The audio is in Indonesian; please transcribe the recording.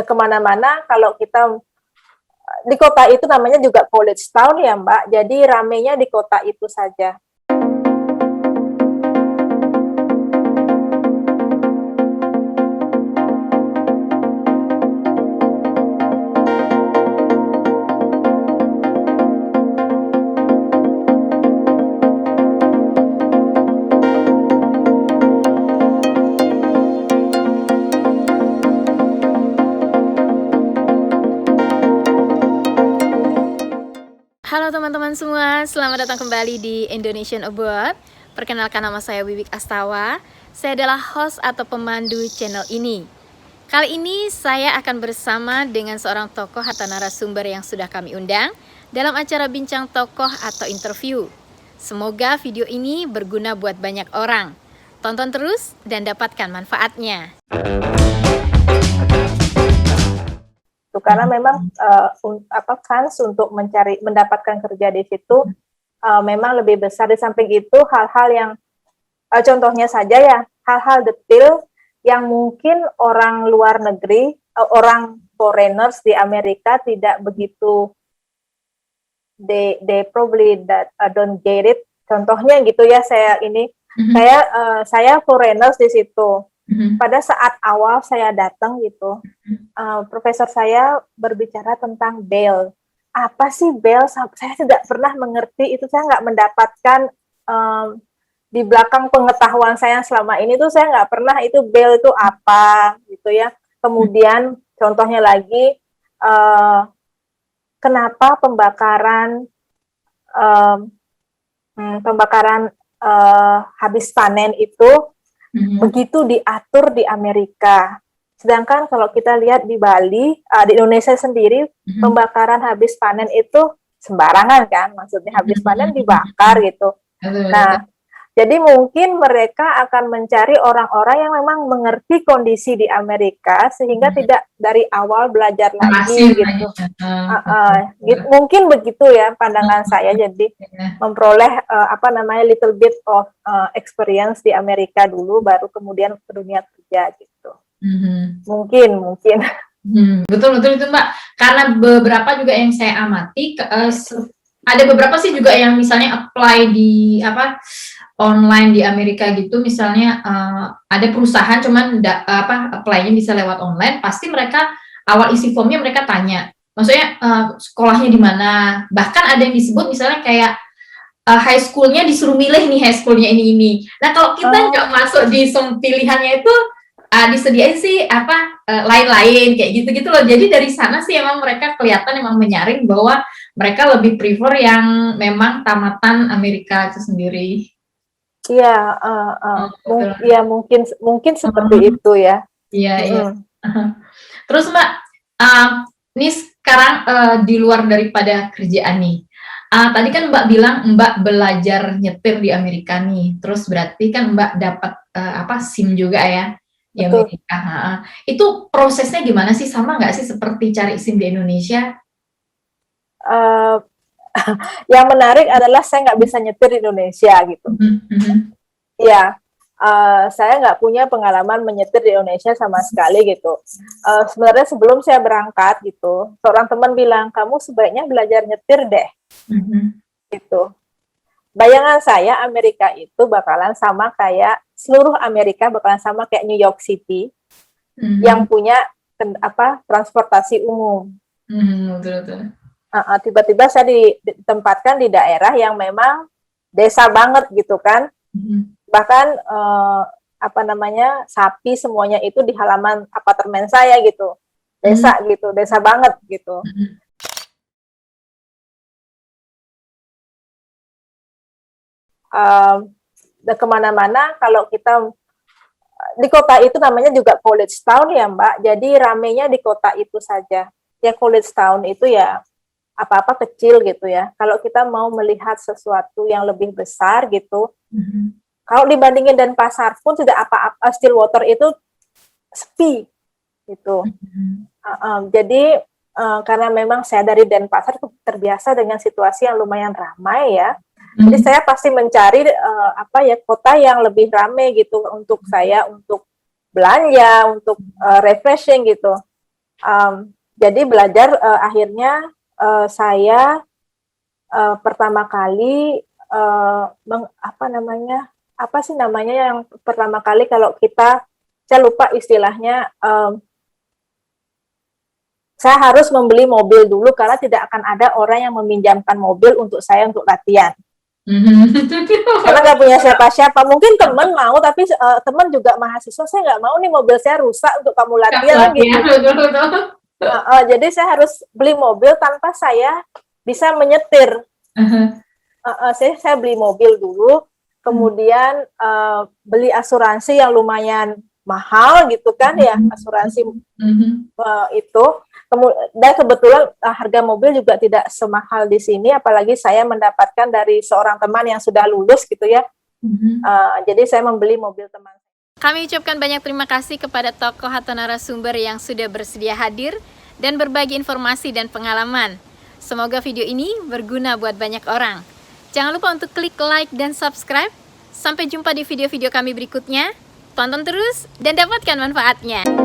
kemana-mana kalau kita di kota itu namanya juga college town ya Mbak, jadi ramenya di kota itu saja. Halo teman-teman semua, selamat datang kembali di Indonesian Abroad. Perkenalkan, nama saya Wiwik Astawa. Saya adalah host atau pemandu channel ini. Kali ini saya akan bersama dengan seorang tokoh atau narasumber yang sudah kami undang dalam acara bincang tokoh atau interview. Semoga video ini berguna buat banyak orang. Tonton terus dan dapatkan manfaatnya. Karena memang kans untuk mendapatkan kerja di situ memang lebih besar. Di samping itu hal-hal yang contohnya saja ya, hal-hal detail yang mungkin orang luar negeri, orang foreigners di Amerika tidak begitu, they probably don't get it. Contohnya gitu ya, saya foreigners di situ. Pada saat awal saya datang gitu, profesor saya berbicara tentang bail. Apa sih bail? Saya tidak pernah mengerti itu. Saya nggak mendapatkan di belakang pengetahuan saya selama ini tuh saya nggak pernah itu bail itu apa gitu ya. Kemudian contohnya lagi, kenapa pembakaran habis panen itu begitu diatur di Amerika. Sedangkan kalau kita lihat di Bali, di Indonesia sendiri, pembakaran habis panen itu sembarangan kan, maksudnya habis panen dibakar gitu. Nah, jadi mungkin mereka akan mencari orang-orang yang memang mengerti kondisi di Amerika sehingga tidak dari awal belajar lagi gitu. Mungkin begitu ya pandangan saya. Jadi memperoleh little bit of experience di Amerika dulu, baru kemudian ke dunia kerja gitu. Mungkin. Betul itu Mbak. Karena beberapa juga yang saya amati, ada beberapa sih juga yang misalnya apply di online di Amerika gitu, misalnya ada perusahaan cuman apply-nya bisa lewat online, pasti mereka awal isi formnya mereka tanya, maksudnya sekolahnya di mana, bahkan ada yang disebut misalnya kayak high school-nya disuruh milih nih, high school-nya ini. Nah kalau kita nggak masuk di pilihannya itu, disediain sih lain-lain kayak gitu loh. Jadi dari sana sih emang mereka kelihatan emang menyaring bahwa mereka lebih prefer yang memang tamatan Amerika itu sendiri. Iya, ya mungkin seperti itu ya. Iya. Terus Mbak, ini sekarang di luar daripada kerjaan nih. Tadi kan Mbak bilang Mbak belajar nyetir di Amerika nih. Terus berarti kan Mbak dapat SIM juga ya di Amerika. Itu prosesnya gimana sih? Sama nggak sih seperti cari SIM di Indonesia? Yang menarik adalah saya nggak bisa nyetir di Indonesia gitu. Ya, saya nggak punya pengalaman menyetir di Indonesia sama sekali gitu. Sebenarnya sebelum saya berangkat gitu, seorang teman bilang, kamu sebaiknya belajar nyetir deh. Gitu. Bayangan saya Amerika itu bakalan sama kayak seluruh Amerika bakalan sama kayak New York City yang punya transportasi umum. Betul. Tiba-tiba saya ditempatkan di daerah yang memang desa banget gitu kan. Bahkan sapi semuanya itu di halaman apartemen saya gitu. Desa banget gitu. Kemana-mana kalau kita di kota itu namanya juga college town ya Mbak. Jadi ramenya di kota itu saja. Ya college town itu ya apa-apa kecil gitu ya. Kalau kita mau melihat sesuatu yang lebih besar gitu, kalau dibandingin Denpasar pun tidak apa-apa, Stillwater itu sepi gitu. Jadi karena memang saya dari Denpasar terbiasa dengan situasi yang lumayan ramai ya. Jadi saya pasti mencari kota yang lebih ramai gitu untuk saya untuk belanja, untuk refreshing gitu. Jadi belajar akhirnya saya pertama kali apa sih namanya yang pertama kali kalau kita, saya lupa istilahnya, saya harus membeli mobil dulu karena tidak akan ada orang yang meminjamkan mobil untuk saya untuk latihan. Karena nggak punya siapa-siapa. Mungkin teman mau, tapi teman juga mahasiswa, saya nggak mau nih mobil saya rusak untuk kamu latihan gitu. Jadi saya harus beli mobil tanpa saya bisa menyetir. Saya beli mobil dulu, kemudian beli asuransi yang lumayan mahal gitu kan ya, asuransi itu. Dan kebetulan harga mobil juga tidak semahal di sini, apalagi saya mendapatkan dari seorang teman yang sudah lulus gitu ya. Jadi saya membeli mobil teman. Kami ucapkan banyak terima kasih kepada tokoh atau narasumber yang sudah bersedia hadir dan berbagi informasi dan pengalaman. Semoga video ini berguna buat banyak orang. Jangan lupa untuk klik like dan subscribe. Sampai jumpa di video-video kami berikutnya. Tonton terus dan dapatkan manfaatnya.